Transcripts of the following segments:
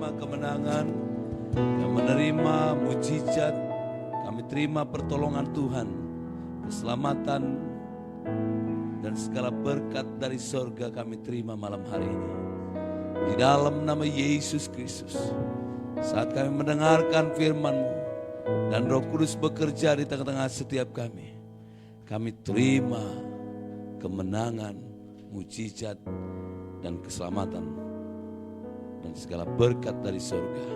menerima kemenangan, kami menerima mujizat, kami terima pertolongan Tuhan, keselamatan, dan segala berkat dari sorga kami terima malam hari ini. Di dalam nama Yesus Kristus, saat kami mendengarkan firman-Mu dan Roh Kudus bekerja di tengah-tengah setiap kami terima kemenangan, mujizat, dan keselamatan, dan segala berkat dari surga.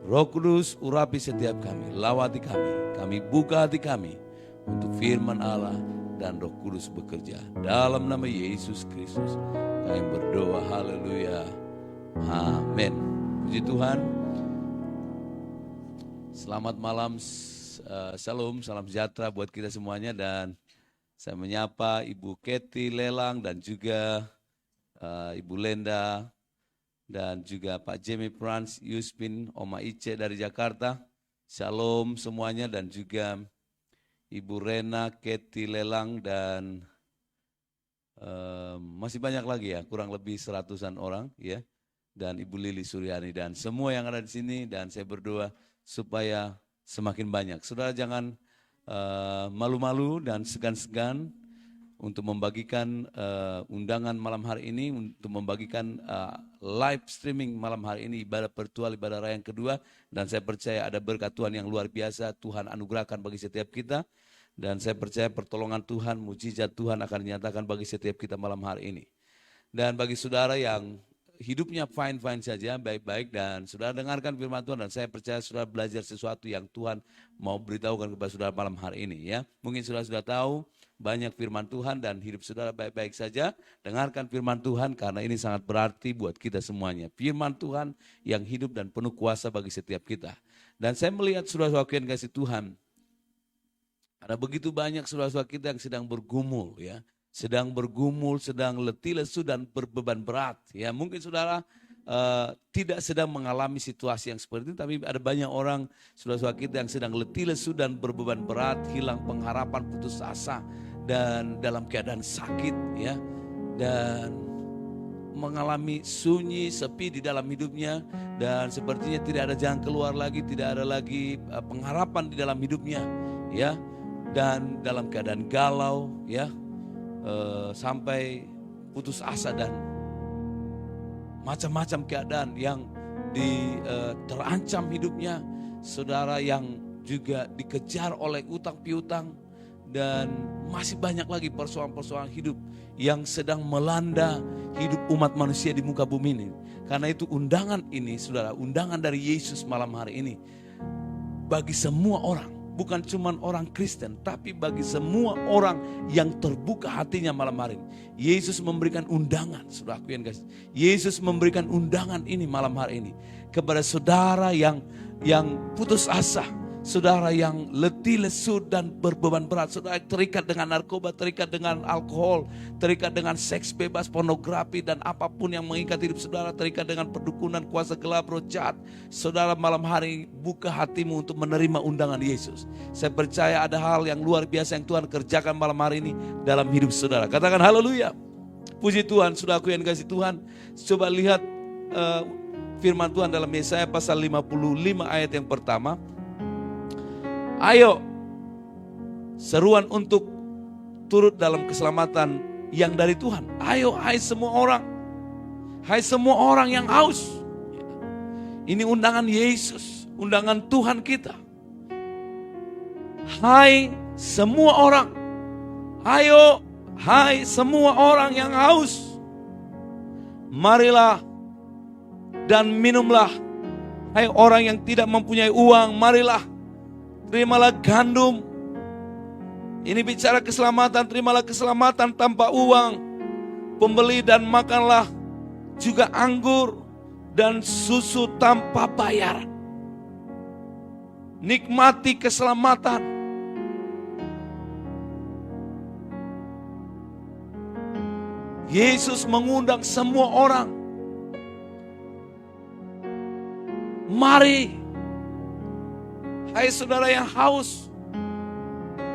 Roh Kudus urapi setiap kami, lawati kami buka hati kami untuk firman Allah dan Roh Kudus bekerja. Dalam nama Yesus Kristus kami berdoa, haleluya, amin. Puji Tuhan. Selamat malam, salam sejahtera buat kita semuanya, dan saya menyapa Ibu Kety Lelang dan juga Ibu Lenda dan juga Pak Jamie Frans Yuspin, Oma Ice dari Jakarta. Shalom semuanya, dan juga Ibu Rena, Kety Lelang, dan masih banyak lagi ya, kurang lebih 100-an orang ya, dan Ibu Lili Suryani dan semua yang ada di sini, dan saya berdoa supaya semakin banyak. Saudara jangan malu-malu dan segan-segan untuk membagikan undangan malam hari ini, untuk membagikan live streaming malam hari ini, ibadah virtual, ibadah raya yang kedua. Dan saya percaya ada berkat Tuhan yang luar biasa Tuhan anugerahkan bagi setiap kita. Dan saya percaya pertolongan Tuhan, mujizat Tuhan akan dinyatakan bagi setiap kita malam hari ini. Dan bagi saudara yang hidupnya fine-fine saja, baik-baik, dan saudara dengarkan firman Tuhan, dan saya percaya saudara belajar sesuatu yang Tuhan mau beritahukan kepada saudara malam hari ini ya. Mungkin saudara sudah tahu banyak firman Tuhan dan hidup saudara baik-baik saja. Dengarkan firman Tuhan karena ini sangat berarti buat kita semuanya. Firman Tuhan yang hidup dan penuh kuasa bagi setiap kita. Dan saya melihat saudara-saudara yang kasih Tuhan, ada begitu banyak saudara-saudara kita yang sedang bergumul ya. Sedang bergumul, sedang letih lesu dan berbeban berat. Ya, mungkin saudara tidak sedang mengalami situasi yang seperti itu, tapi ada banyak orang saudara-saudara kita yang sedang letih lesu dan berbeban berat, hilang pengharapan, putus asa, dan dalam keadaan sakit, ya, dan mengalami sunyi, sepi di dalam hidupnya, dan sepertinya tidak ada jalan keluar lagi, tidak ada lagi pengharapan di dalam hidupnya, ya, dan dalam keadaan galau, ya. Sampai putus asa dan macam-macam keadaan yang terancam hidupnya. Saudara yang juga dikejar oleh utang piutang, dan masih banyak lagi persoalan-persoalan hidup yang sedang melanda hidup umat manusia di muka bumi ini. Karena itu undangan ini, saudara, undangan dari Yesus malam hari ini bagi semua orang. Bukan cuma orang Kristen, tapi bagi semua orang yang terbuka hatinya malam hari ini. Yesus memberikan undangan, saudaraku yang kasih. Yesus memberikan undangan ini malam hari ini kepada saudara yang putus asa, saudara yang letih lesu dan berbeban berat, saudara terikat dengan narkoba, terikat dengan alkohol, terikat dengan seks bebas, pornografi, dan apapun yang mengikat hidup saudara, terikat dengan perdukunan, kuasa gelap, roh jahat. Saudara malam hari buka hatimu untuk menerima undangan Yesus. Saya percaya ada hal yang luar biasa yang Tuhan kerjakan malam hari ini dalam hidup saudara. Katakan haleluya. Puji Tuhan, saudaraku yang dikasih Tuhan. Coba lihat firman Tuhan dalam Yesaya pasal 55 ayat yang pertama. Ayo, seruan untuk turut dalam keselamatan yang dari Tuhan. Ayo, hai semua orang. Hai semua orang yang haus. Ini undangan Yesus, undangan Tuhan kita. Hai semua orang. Ayo, hai semua orang yang haus. Marilah dan minumlah. Hai orang yang tidak mempunyai uang, marilah. Terimalah gandum. Ini bicara keselamatan. Terimalah keselamatan tanpa uang. Pembeli dan makanlah juga anggur dan susu tanpa bayar. Nikmati keselamatan. Yesus mengundang semua orang. Mari. Hai saudara yang haus,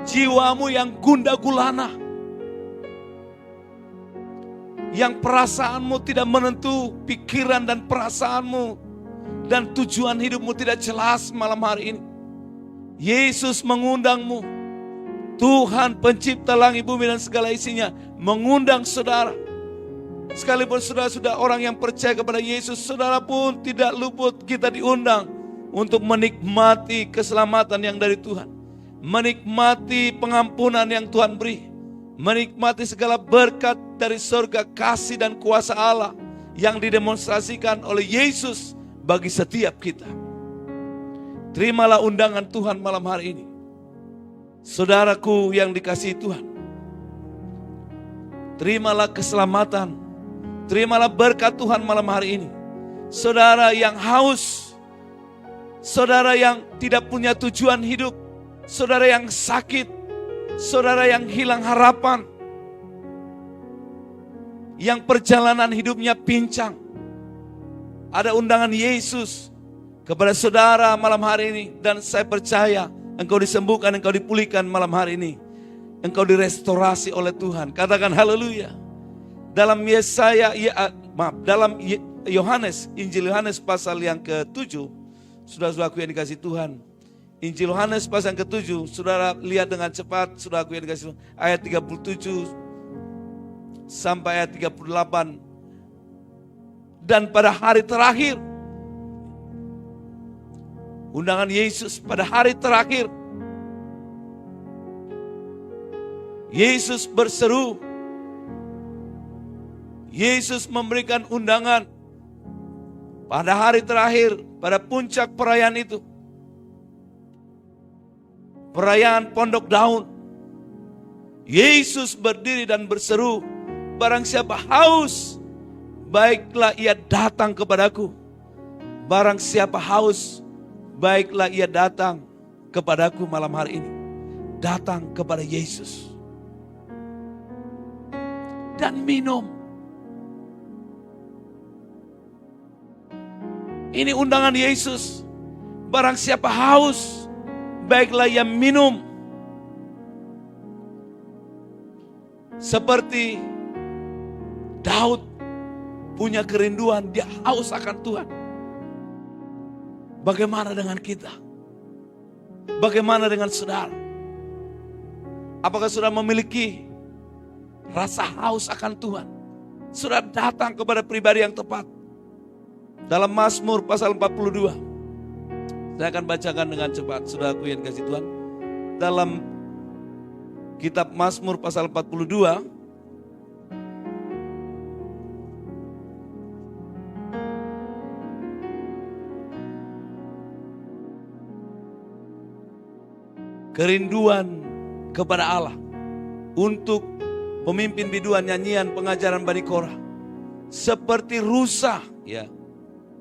jiwamu yang gundah gulana, yang perasaanmu tidak menentu, pikiran dan perasaanmu dan tujuan hidupmu tidak jelas malam hari ini. Yesus mengundangmu. Tuhan pencipta langit bumi dan segala isinya mengundang saudara. Sekalipun saudara sudah orang yang percaya kepada Yesus, saudara pun tidak luput kita diundang untuk menikmati keselamatan yang dari Tuhan. Menikmati pengampunan yang Tuhan beri. Menikmati segala berkat dari surga, kasih dan kuasa Allah yang didemonstrasikan oleh Yesus bagi setiap kita. Terimalah undangan Tuhan malam hari ini. Saudaraku yang dikasihi Tuhan. Terimalah keselamatan. Terimalah berkat Tuhan malam hari ini. Saudara yang haus, saudara yang tidak punya tujuan hidup, saudara yang sakit, saudara yang hilang harapan, yang perjalanan hidupnya pincang. Ada undangan Yesus kepada saudara malam hari ini. Dan saya percaya engkau disembuhkan, engkau dipulihkan malam hari ini. Engkau direstorasi oleh Tuhan. Katakan haleluya. Dalam dalam Yohanes, Injil Yohanes pasal yang ke-7, saudara-saudaraku yang dikasihi Tuhan. Injil Yohanes pasal yang ke-7, saudara lihat dengan cepat, saudaraku yang dikasihi Tuhan. Ayat 37 sampai ayat 38. Dan pada hari terakhir, undangan Yesus pada hari terakhir, Yesus berseru. Yesus memberikan undangan pada hari terakhir, pada puncak perayaan itu. Perayaan Pondok Daun. Yesus berdiri dan berseru, barang siapa haus, baiklah ia datang kepadaku. Barang siapa haus, baiklah ia datang kepadaku malam hari ini. Datang kepada Yesus. Dan minum. Ini undangan Yesus. Barang siapa haus, baiklah ia minum. Seperti Daud punya kerinduan, dia haus akan Tuhan. Bagaimana dengan kita? Bagaimana dengan saudara? Apakah saudara memiliki rasa haus akan Tuhan? Saudara datang kepada pribadi yang tepat. Dalam Mazmur pasal 42. Saya akan bacakan dengan cepat, saudaraku yang dikasihi Tuhan. Dalam kitab Mazmur pasal 42. Kerinduan kepada Allah. Untuk pemimpin biduan nyanyian pengajaran Bani Korah. Seperti rusa, ya.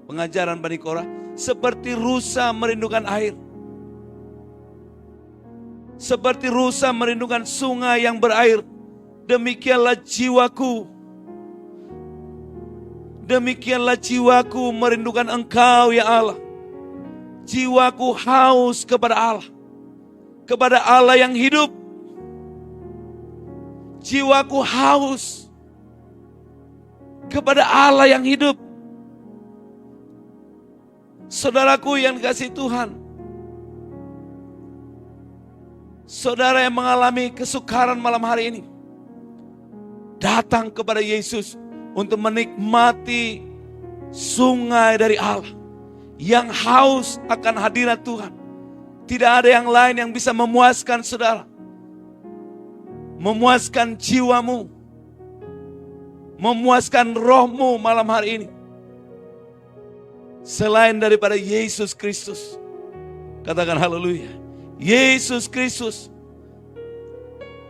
Pengajaran Bani Korah, seperti rusa merindukan air. Seperti rusa merindukan sungai yang berair. Demikianlah jiwaku. Demikianlah jiwaku merindukan Engkau ya Allah. Jiwaku haus kepada Allah. Kepada Allah yang hidup. Jiwaku haus kepada Allah yang hidup. Saudaraku yang dikasihi Tuhan, saudara yang mengalami kesukaran malam hari ini, datang kepada Yesus untuk menikmati sungai dari Allah yang haus akan hadirat Tuhan. Tidak ada yang lain yang bisa memuaskan saudara, memuaskan jiwamu, memuaskan rohmu malam hari ini, selain daripada Yesus Kristus. Katakan haleluya. Yesus Kristus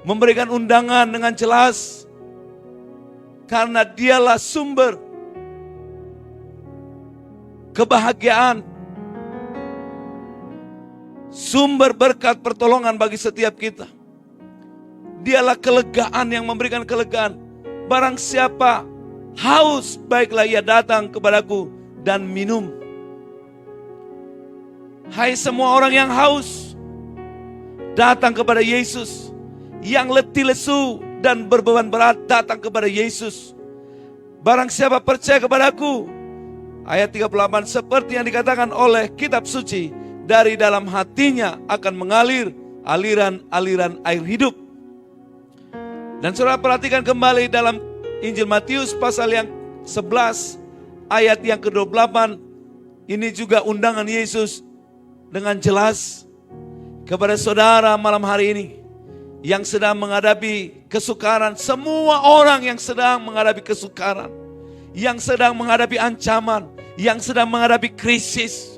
memberikan undangan dengan jelas. Karena dialah sumber kebahagiaan. Sumber berkat pertolongan bagi setiap kita. Dialah kelegaan yang memberikan kelegaan. Barang siapa haus, baiklah ia datang kepadaku dan minum. Hai semua orang yang haus, datang kepada Yesus. Yang letih lesu dan berbeban berat, datang kepada Yesus. Barang siapa percaya kepadaku, Ayat 38, seperti yang dikatakan oleh kitab suci, dari dalam hatinya akan mengalir aliran-aliran air hidup. Dan saudara perhatikan kembali dalam Injil Matius pasal yang 11 ayat yang ke-28. Ini juga undangan Yesus dengan jelas kepada saudara malam hari ini yang sedang menghadapi kesukaran. Semua orang yang sedang menghadapi kesukaran, yang sedang menghadapi ancaman, yang sedang menghadapi krisis,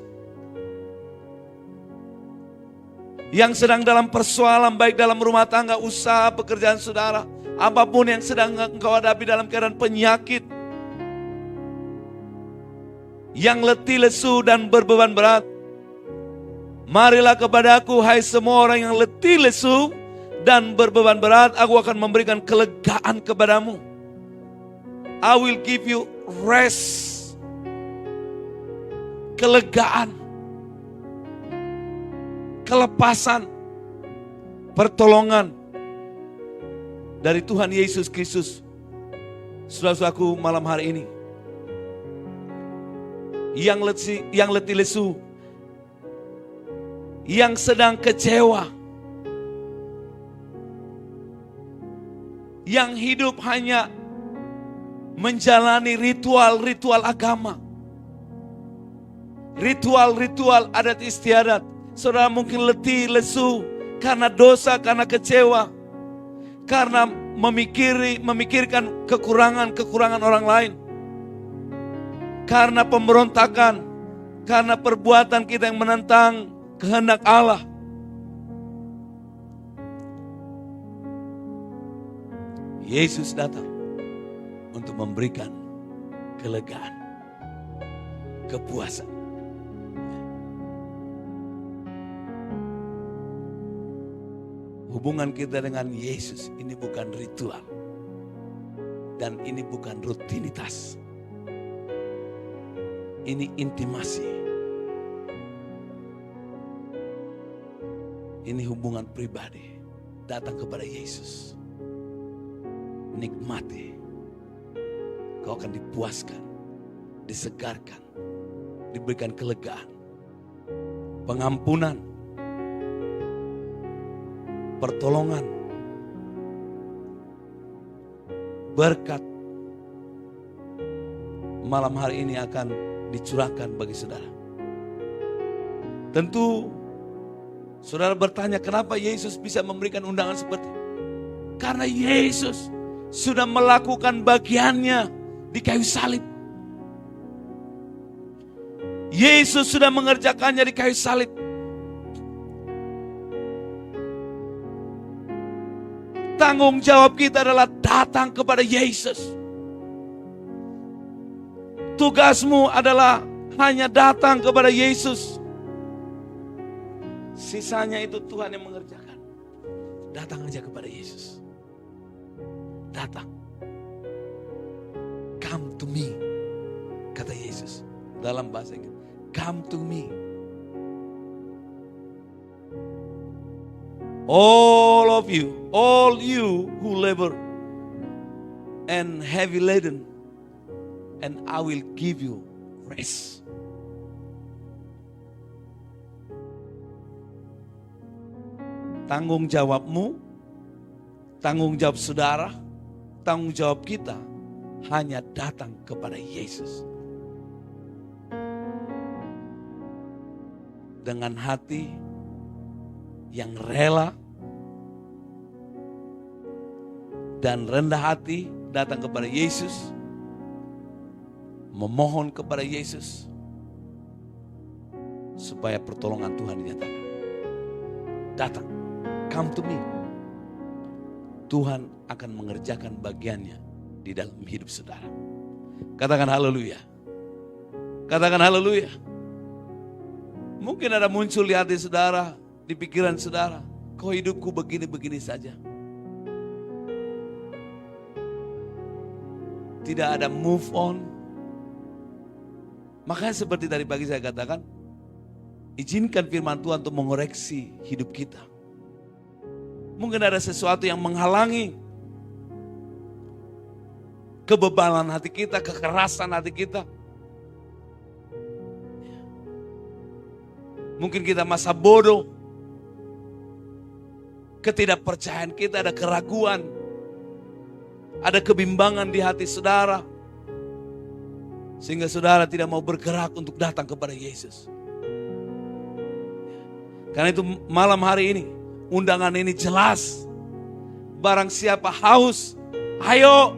yang sedang dalam persoalan baik dalam rumah tangga, usaha, pekerjaan saudara, apapun yang sedang engkau hadapi dalam keadaan penyakit, yang letih lesu dan berbeban berat, marilah kepadaku hai semua orang yang letih lesu dan berbeban berat, aku akan memberikan kelegaan kepadamu. I will give you rest. Kelegaan, kelepasan, pertolongan dari Tuhan Yesus Kristus. Saudara-saudaraku malam hari ini, yang letih lesu, yang sedang kecewa, yang hidup hanya menjalani ritual-ritual agama, ritual-ritual adat istiadat. Saudara mungkin letih, lesu karena dosa, karena kecewa, karena memikirkan kekurangan orang lain, karena pemberontakan, karena perbuatan kita yang menentang kehendak Allah. Yesus datang untuk memberikan kelegaan, kepuasan. Hubungan kita dengan Yesus ini bukan ritual. Dan ini bukan rutinitas. Ini intimasi. Ini hubungan pribadi. Datang kepada Yesus. Nikmati. Kau akan dipuaskan, disegarkan, diberikan kelegaan, pengampunan, pertolongan, berkat malam hari ini akan dicurahkan bagi saudara. Tentu saudara bertanya, kenapa Yesus bisa memberikan undangan seperti ini? Karena Yesus sudah melakukan bagiannya di kayu salib. Yesus sudah mengerjakannya di kayu salib. Tanggung jawab kita adalah datang kepada Yesus. Tugasmu adalah hanya datang kepada Yesus. Sisanya itu Tuhan yang mengerjakan. Datang aja kepada Yesus. Datang. Come to me, kata Yesus dalam bahasa Inggris. Come to me. All of you, all you who labor and heavy laden, and I will give you rest. Tanggung jawabmu, tanggung jawab saudara, tanggung jawab kita hanya datang kepada Yesus. Dengan hati yang rela dan rendah hati datang kepada Yesus, memohon kepada Yesus supaya pertolongan Tuhan dinyatakan. Datang, come to me. Tuhan akan mengerjakan bagiannya di dalam hidup saudara. Katakan haleluya. Katakan haleluya. Mungkin ada muncul di hati saudara, di pikiran saudara, kok hidupku begini-begini saja. Tidak ada move on. Makanya seperti tadi pagi saya katakan, izinkan firman Tuhan untuk mengoreksi hidup kita. Mungkin ada sesuatu yang menghalangi kebebalan hati kita, kekerasan hati kita. Mungkin kita masa bodoh. Ketidakpercayaan kita, ada keraguan. Ada kebimbangan di hati saudara. Sehingga saudara tidak mau bergerak untuk datang kepada Yesus. Karena itu malam hari ini, undangan ini jelas. Barang siapa haus, ayo.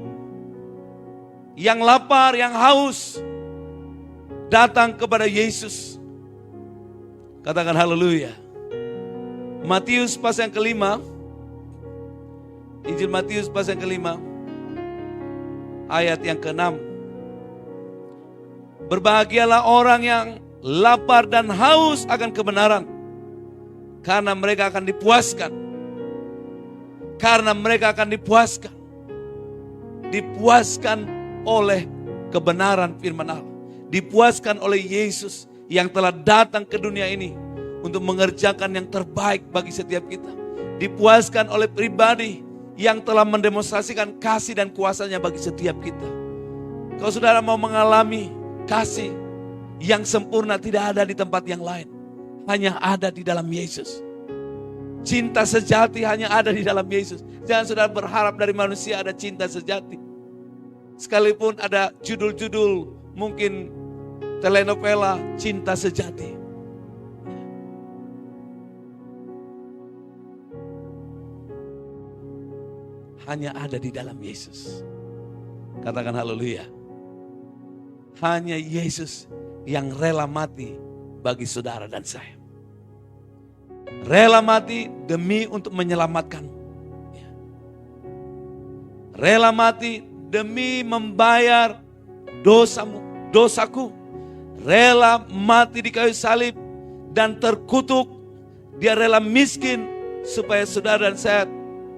Yang lapar, yang haus, datang kepada Yesus. Katakan haleluya. Matius pasal yang kelima. Injil Matius pasal yang kelima. Ayat yang ke-6. Berbahagialah orang yang lapar dan haus akan kebenaran, karena mereka akan dipuaskan. Karena mereka akan dipuaskan. Dipuaskan oleh kebenaran firman Allah. Dipuaskan oleh Yesus yang telah datang ke dunia ini untuk mengerjakan yang terbaik bagi setiap kita. Dipuaskan oleh pribadi yang telah mendemonstrasikan kasih dan kuasanya bagi setiap kita. Kalau saudara mau mengalami kasih yang sempurna, tidak ada di tempat yang lain. Hanya ada di dalam Yesus. Cinta sejati hanya ada di dalam Yesus. Jangan saudara berharap dari manusia ada cinta sejati. Sekalipun ada judul-judul mungkin telenovela cinta sejati. Hanya ada di dalam Yesus. Katakan haleluya. Hanya Yesus yang rela mati bagi saudara dan saya. Rela mati demi untuk menyelamatkan. Rela mati demi membayar dosamu, dosaku. Rela mati di kayu salib dan terkutuk. Dia rela miskin supaya saudara dan saya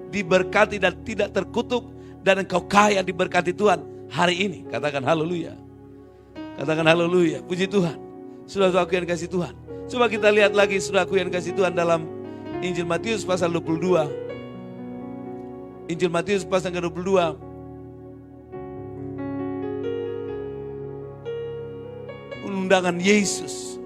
diberkati dan tidak terkutuk. Dan engkau kaya diberkati Tuhan hari ini. Katakan haleluya. Katakan haleluya. Puji Tuhan. Saudaraku yang kasih Tuhan. Coba kita lihat lagi saudaraku yang kasih Tuhan dalam Injil Matius pasal 22. Injil Matius pasal ke-22. Undangan Yesus.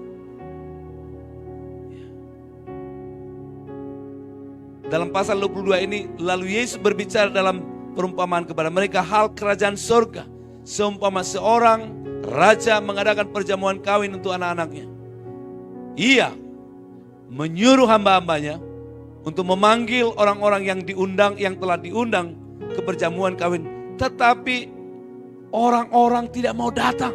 Dalam pasal 22 ini, lalu Yesus berbicara dalam perumpamaan kepada mereka hal kerajaan surga. Seumpama seorang raja mengadakan perjamuan kawin untuk anak-anaknya. Ia menyuruh hamba-hambanya untuk memanggil orang-orang yang diundang, yang telah diundang ke perjamuan kawin. Tetapi orang-orang tidak mau datang.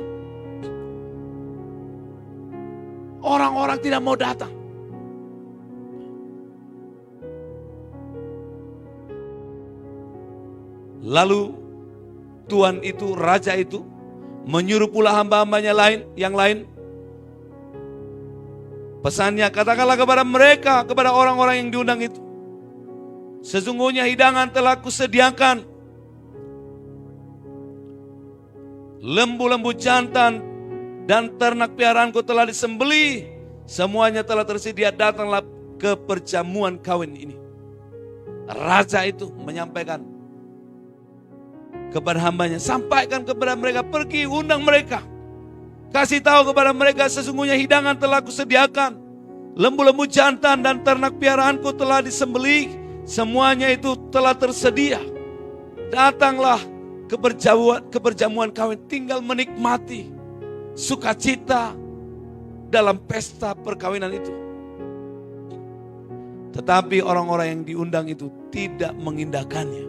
Orang-orang tidak mau datang. Lalu Tuhan itu, raja itu menyuruh pula hamba-hambanya yang lain. Pesannya, katakanlah kepada mereka, kepada orang-orang yang diundang itu. Sesungguhnya hidangan telah kusediakan. Lembu-lembu jantan dan ternak piaraanku telah disembelih. Semuanya telah tersedia, datanglah ke perjamuan kawin ini. Raja itu menyampaikan kepada hambanya, sampaikan kepada mereka, pergi undang mereka. Kasih tahu kepada mereka, sesungguhnya hidangan telah kusediakan. Lembu-lembu jantan dan ternak piaraanku telah disembelih. Semuanya itu telah tersedia. Datanglah ke perjamuan kawin, tinggal menikmati sukacita dalam pesta perkawinan itu. Tetapi orang-orang yang diundang itu tidak mengindahkannya.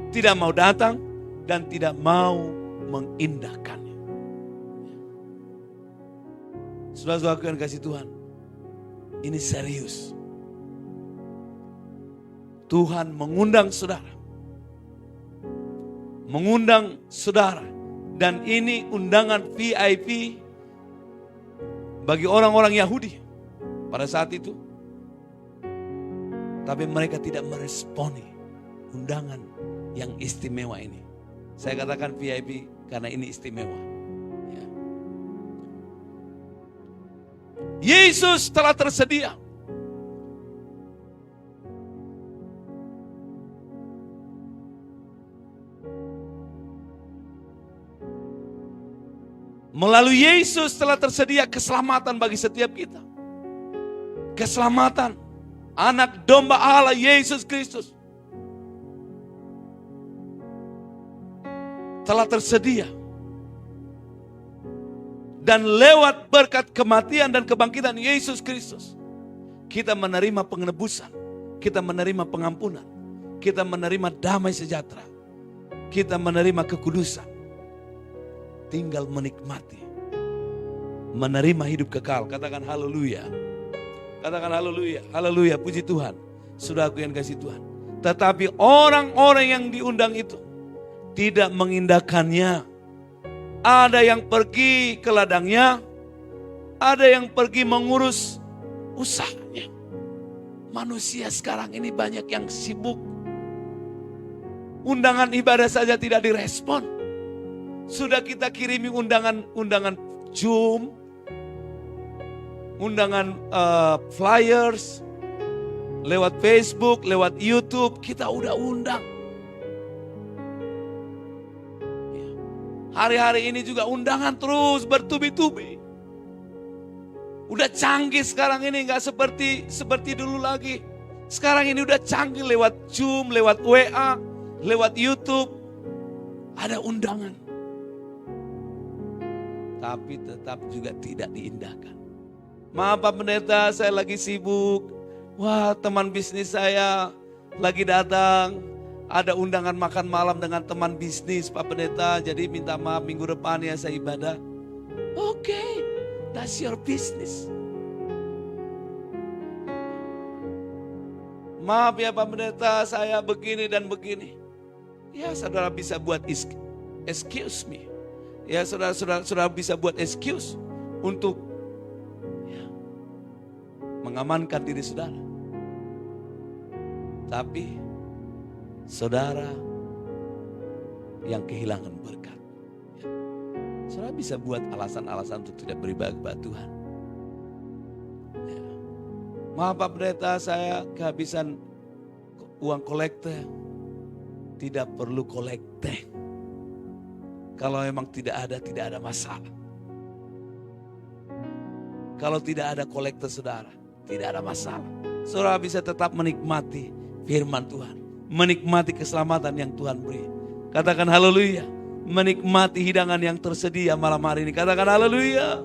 Tidak mau datang dan tidak mau mengindahkannya. Saudara-saudaraku yang kasih Tuhan, ini serius. Tuhan mengundang saudara. Mengundang saudara. Dan ini undangan VIP bagi orang-orang Yahudi pada saat itu. Tapi mereka tidak meresponi undangan yang istimewa ini. Saya katakan VIP karena ini istimewa. Ya. Yesus telah tersedia. Melalui Yesus telah tersedia keselamatan bagi setiap kita. keselamatan anak domba Allah Yesus Kristus telah tersedia. Dan lewat berkat kematian dan kebangkitan Yesus Kristus, kita menerima penebusan, kita menerima pengampunan, kita menerima damai sejahtera, kita menerima kekudusan. Tinggal menikmati, menerima hidup kekal. Katakan haleluya. Katakan haleluya. Haleluya, puji Tuhan. Saudaraku yang kasih Tuhan. Tetapi orang-orang yang diundang itu tidak mengindahkannya. Ada yang pergi ke ladangnya, ada yang pergi mengurus usahanya. Manusia sekarang ini banyak yang sibuk. Undangan ibadah saja tidak direspon. Sudah kita kirimi undangan Zoom, undangan flyers, lewat Facebook, lewat YouTube, kita udah undang. Hari-hari ini juga undangan terus bertubi-tubi. Udah canggih sekarang ini, gak seperti dulu lagi. Sekarang ini udah canggih lewat Zoom, lewat WA, lewat YouTube. Ada undangan. Tapi tetap juga tidak diindahkan. Maaf Pak Pendeta, saya lagi sibuk. Wah, teman bisnis saya lagi datang. Ada undangan makan malam dengan teman bisnis Pak Pendeta. Jadi minta maaf, minggu depan ya saya ibadah. Oke, that's your business. Maaf ya Pak Pendeta, saya begini dan begini. Ya saudara bisa buat excuse me. Ya saudara bisa buat excuse untuk mengamankan diri saudara. Tapi saudara yang kehilangan berkat, saudara bisa buat alasan-alasan untuk tidak beribadah kepada Tuhan. Maaf Pak Pendeta, saya kehabisan uang kolekte. Tidak perlu kolekte. Kalau memang tidak ada masalah. Kalau tidak ada kolekte saudara, tidak ada masalah. Saudara bisa tetap menikmati firman Tuhan. Menikmati keselamatan yang Tuhan beri. Katakan haleluya. Menikmati hidangan yang tersedia malam hari ini. Katakan haleluya.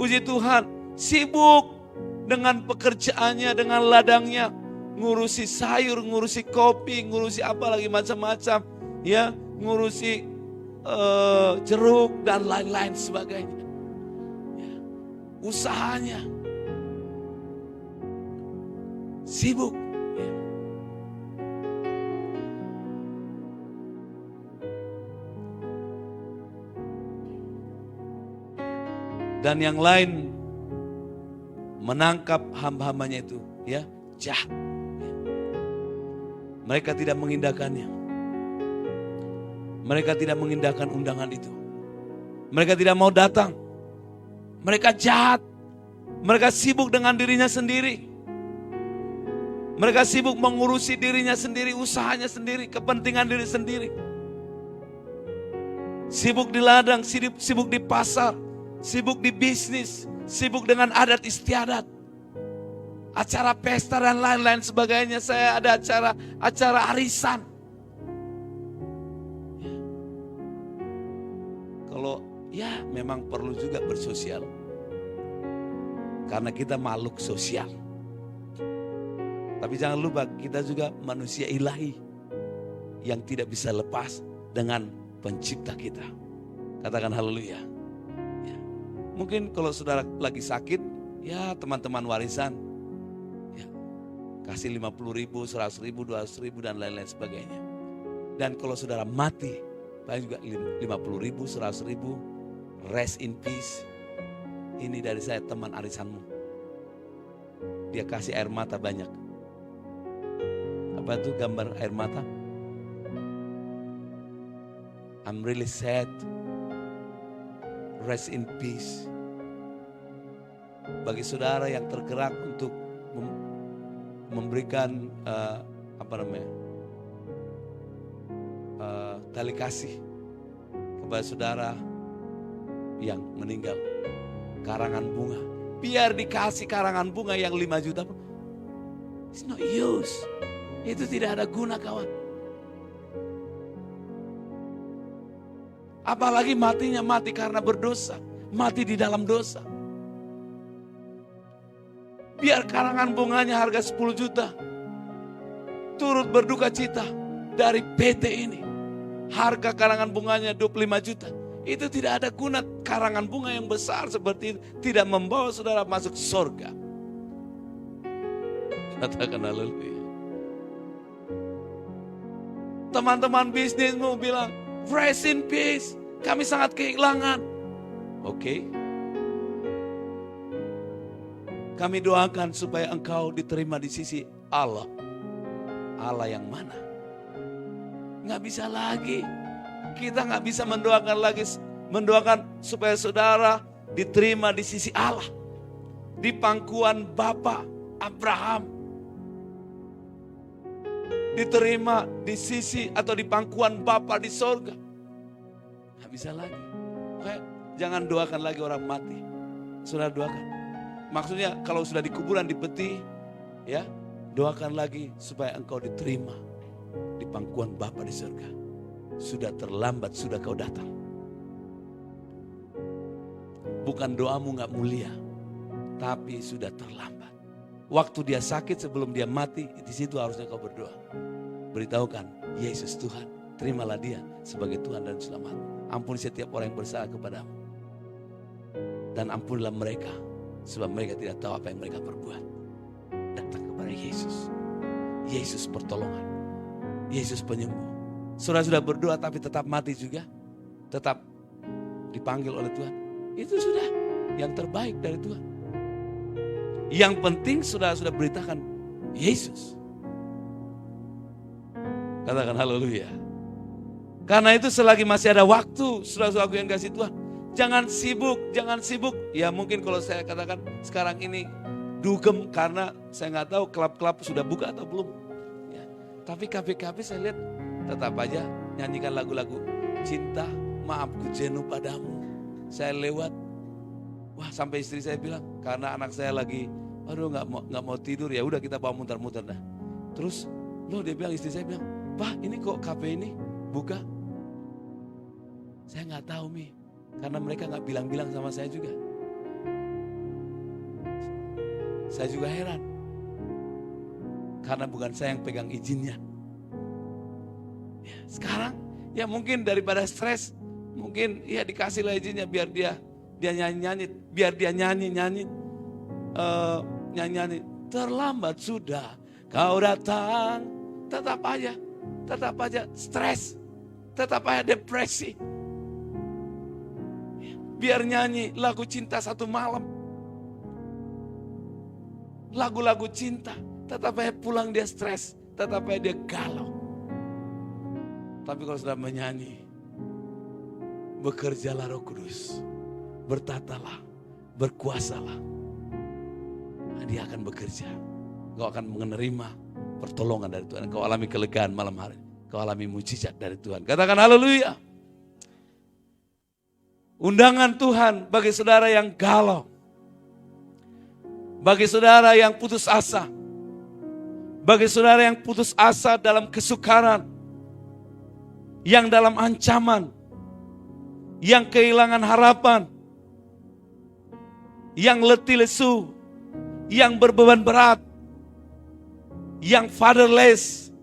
Puji Tuhan. Sibuk dengan pekerjaannya, dengan ladangnya. Ngurusi sayur, ngurusi kopi, ngurusi apa lagi macam-macam. Ya, ngurusi jeruk dan lain-lain sebagainya. Ya, usahanya. Sibuk. Ya. Dan yang lain menangkap hamba-hambanya itu, ya, jahat. Ya. Mereka tidak mengindahkannya. Mereka tidak mengindahkan undangan itu. Mereka tidak mau datang. Mereka jahat. Mereka sibuk dengan dirinya sendiri. Mereka sibuk mengurusi dirinya sendiri, usahanya sendiri, kepentingan diri sendiri. Sibuk di ladang, sibuk di pasar, sibuk di bisnis, sibuk dengan adat istiadat. Acara pesta dan lain-lain sebagainya. Saya ada acara arisan. Kalau ya memang perlu juga bersosial. Karena kita makhluk sosial. Tapi jangan lupa kita juga manusia ilahi. Yang tidak bisa lepas dengan pencipta kita. Katakan haleluya. Ya. Mungkin kalau saudara lagi sakit, ya teman-teman warisan. Ya, kasih 50.000, 100.000, 200.000 dan lain-lain sebagainya. Dan kalau saudara mati, paling juga 50.000, 100.000, rest in peace. Ini dari saya teman arisanmu. Dia kasih air mata banyak. Apa itu gambar air mata? I'm really sad. Rest in peace. Bagi saudara yang tergerak untuk memberikan tali kasih kepada saudara yang meninggal, karangan bunga, Biar dikasih karangan bunga yang 5 juta pun, it's no use. Itu tidak ada guna, kawan. Apalagi matinya mati karena berdosa, mati di dalam dosa. Biar karangan bunganya harga 10 juta, turut berduka cita dari PT ini. Harga karangan bunganya 25 juta. Itu tidak ada guna. Karangan bunga yang besar seperti itu tidak membawa saudara masuk surga. Katakan haleluya. Teman-teman bisnismu bilang, rest in peace, kami sangat kehilangan. Oke. Kami doakan supaya engkau diterima di sisi Allah. Allah yang mana? Nggak bisa lagi. Kita nggak bisa mendoakan supaya saudara diterima di sisi Allah. Di pangkuan Bapa Abraham. Diterima di sisi atau di pangkuan Bapa di sorga. Nggak bisa lagi. Kayak, jangan doakan lagi orang mati. Saudara doakan. Maksudnya kalau sudah di kuburan di peti, ya doakan lagi supaya engkau diterima di pangkuan Bapa di surga. Sudah terlambat, sudah kau datang. Bukan doamu gak mulia, tapi sudah terlambat. Waktu dia sakit sebelum dia mati, di situ harusnya kau berdoa. Beritahukan, Yesus Tuhan, terimalah dia sebagai Tuhan dan Selamat. Ampuni setiap orang yang bersalah kepadamu. Dan ampunilah mereka, sebab mereka tidak tahu apa yang mereka perbuat. Datang kepada Yesus. Yesus pertolongan. Yesus penyembuh. Saudara sudah berdoa tapi tetap mati juga. Tetap dipanggil oleh Tuhan. Itu sudah yang terbaik dari Tuhan. Yang penting saudara sudah beritakan Yesus. Katakan haleluya. Karena itu selagi masih ada waktu, saudara-saudaraku yang kasih Tuhan, jangan sibuk. Ya mungkin kalau saya katakan sekarang ini dugem karena saya nggak tahu klub-klub sudah buka atau belum. Ya. Tapi kafe-kafe saya lihat tetap aja nyanyikan lagu-lagu cinta, maafku jenuh padamu. Saya lewat, wah sampai istri saya bilang karena anak saya lagi, aduh nggak mau tidur, ya udah kita bawa muter-muter dah. Terus dia bilang, istri saya bilang, Pak ini kok kafe ini buka? Saya nggak tahu Mi. Karena mereka gak bilang-bilang sama saya juga. Saya juga heran. Karena bukan saya yang pegang izinnya. Ya, sekarang ya mungkin daripada stres, mungkin ya dikasihlah izinnya biar dia nyanyi-nyanyi. Biar dia nyanyi-nyanyi. Terlambat sudah kau datang. Tetap aja stres. Tetap aja depresi. Biar nyanyi lagu cinta satu malam. Lagu-lagu cinta. Tetap aja pulang dia stres. Tetap aja dia galau. Tapi kalau sudah menyanyi, bekerjalah Roh Kudus. Bertatalah. Berkuasalah. Nah, dia akan bekerja. Kau akan menerima pertolongan dari Tuhan. Kau alami kelegaan malam hari. Kau alami mujizat dari Tuhan. Katakan haleluya. Undangan Tuhan bagi saudara yang galau. Bagi saudara yang putus asa. Bagi saudara yang putus asa dalam kesukaran. Yang dalam ancaman. Yang kehilangan harapan. Yang letih lesu. Yang berbeban berat. Yang fatherless.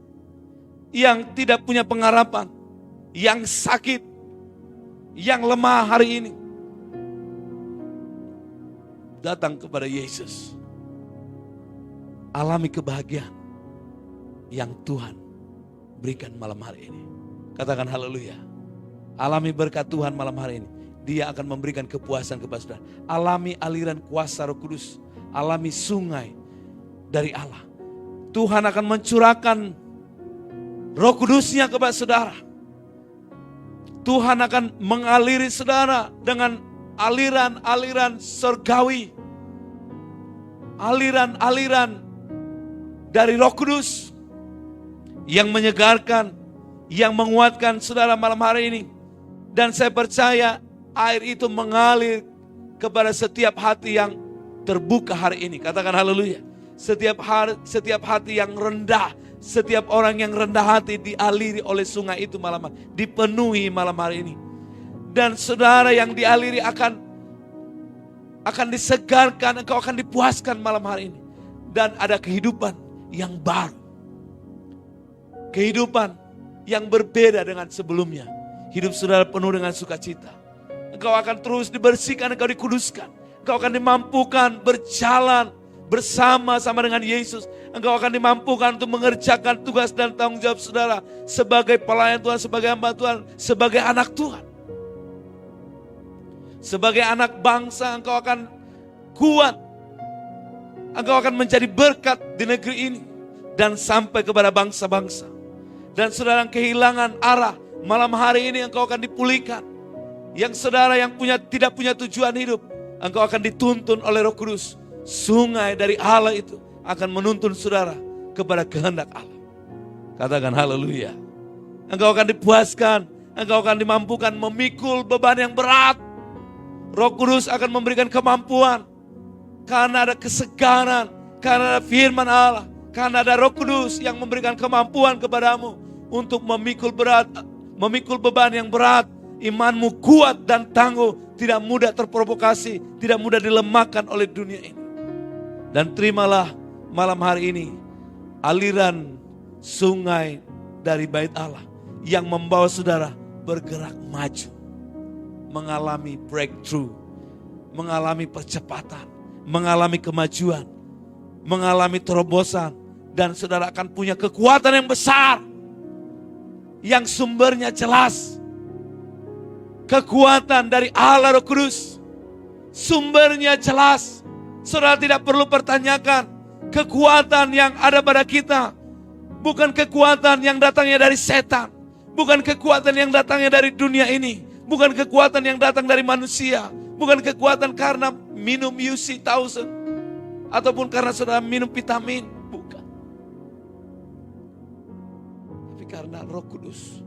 Yang tidak punya pengharapan. Yang sakit. Yang lemah hari ini, datang kepada Yesus. Alami kebahagiaan yang Tuhan berikan malam hari ini. Katakan haleluya. Alami berkat Tuhan malam hari ini. Dia akan memberikan kepuasan kepada saudara. Alami aliran kuasa Roh Kudus. Alami sungai dari Allah. Tuhan akan mencurahkan Roh Kudusnya kepada saudara. Tuhan akan mengaliri saudara dengan aliran-aliran surgawi. Aliran-aliran dari Roh Kudus yang menyegarkan, yang menguatkan saudara malam hari ini. Dan saya percaya air itu mengalir kepada setiap hati yang terbuka hari ini. Katakan haleluya. Setiap hati yang rendah, setiap orang yang rendah hati dialiri oleh sungai itu malam hari, dipenuhi malam hari ini. Dan saudara yang dialiri akan disegarkan, engkau akan dipuaskan malam hari ini. Dan ada kehidupan yang baru. Kehidupan yang berbeda dengan sebelumnya. Hidup saudara penuh dengan sukacita. Engkau akan terus dibersihkan, engkau dikuduskan. Engkau akan dimampukan berjalan bersama-sama dengan Yesus. Engkau akan dimampukan untuk mengerjakan tugas dan tanggung jawab saudara sebagai pelayan Tuhan, sebagai hamba Tuhan, sebagai anak Tuhan. Sebagai anak bangsa engkau akan kuat. Engkau akan menjadi berkat di negeri ini dan sampai kepada bangsa-bangsa. Dan saudara yang kehilangan arah, malam hari ini engkau akan dipulihkan. Yang saudara yang tidak punya tujuan hidup, engkau akan dituntun oleh Roh Kudus. Sungai dari Allah itu akan menuntun saudara kepada kehendak Allah. Katakan haleluya. Engkau akan dipuaskan, engkau akan dimampukan memikul beban yang berat. Roh Kudus akan memberikan kemampuan. Karena ada kesegaran, karena ada firman Allah, karena ada Roh Kudus yang memberikan kemampuan kepadamu untuk memikul beban yang berat. Imanmu kuat dan tangguh, tidak mudah terprovokasi, tidak mudah dilemahkan oleh dunia ini. Dan terimalah malam hari ini aliran sungai dari bait Allah yang membawa saudara bergerak maju, mengalami breakthrough, mengalami percepatan, mengalami kemajuan, mengalami terobosan, dan saudara akan punya kekuatan yang besar, yang sumbernya jelas. Kekuatan dari Allah Roh Kudus, sumbernya jelas. Saudara tidak perlu pertanyakan kekuatan yang ada pada kita. Bukan kekuatan yang datangnya dari setan. Bukan kekuatan yang datangnya dari dunia ini. Bukan kekuatan yang datang dari manusia. Bukan kekuatan karena minum UC 1000. Ataupun karena saudara minum vitamin. Bukan. Tapi karena Roh Kudus.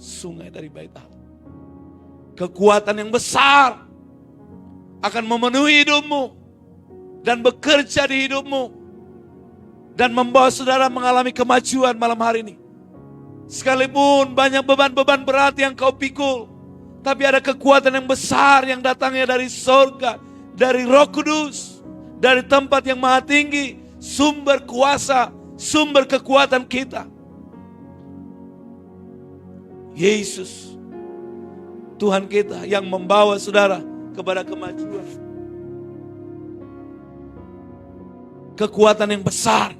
Sungai dari bait Allah. Kekuatan yang besar akan memenuhi hidupmu dan bekerja di hidupmu dan membawa saudara mengalami kemajuan malam hari ini. Sekalipun banyak beban-beban berat yang kau pikul, tapi ada kekuatan yang besar yang datangnya dari surga, dari Roh Kudus, dari tempat yang maha tinggi, sumber kuasa, sumber kekuatan kita. Yesus, Tuhan kita yang membawa saudara kepada kemajuan. Kekuatan yang besar,